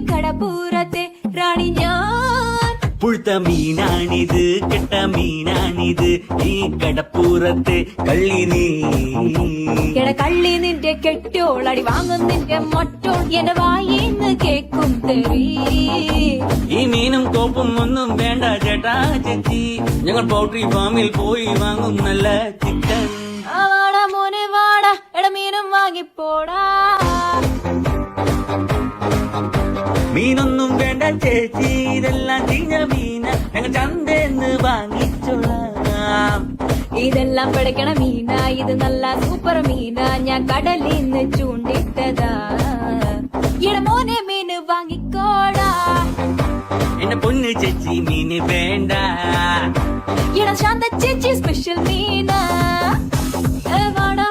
കടപ്പൂരത്തെ റാണി ഞാൻ. പുഴുത്ത മീനാണിത്, കെട്ട മീനാണിത്, ഈ കടപ്പൂരത്തെ കള്ളി നീ. കള്ളി നിന്റെ കെട്ടോളടി വാങ്ങും നിന്റെ മറ്റോൾ എന്റെ വായിന്ന് കേക്കും തെറി. ഈ മീനും കോപ്പും ഒന്നും വേണ്ട ചേട്ടാ ചേച്ചി, ഞങ്ങൾ പൗൾട്രി ഫാമിൽ പോയി വാങ്ങും നല്ല ചിക്കൻ. വാടാ മോനെ വാടാ, മീനും വാങ്ങിപ്പോടാ. മീനൊന്നും വേണ്ട ചേച്ചി, ഇതെല്ലാം ചീഞ്ഞ മീന, ഞങ്ങൾ ചന്തേന്ന് വാങ്ങിച്ചോളാം. ഇതെല്ലാം പിടയ്ക്കണ മീന, ഇത് നല്ല സൂപ്പർ മീന, ഞാൻ കടലിന്ന് ചൂണ്ടിട്ടതാ. മോനെ മീന് വാങ്ങിക്കോടാ. എന്റെ പൊന്ന് ചേച്ചി മീന് വേണ്ട. ശാന്ത ചേച്ചി സ്പെഷ്യൽ മീന. വാടാ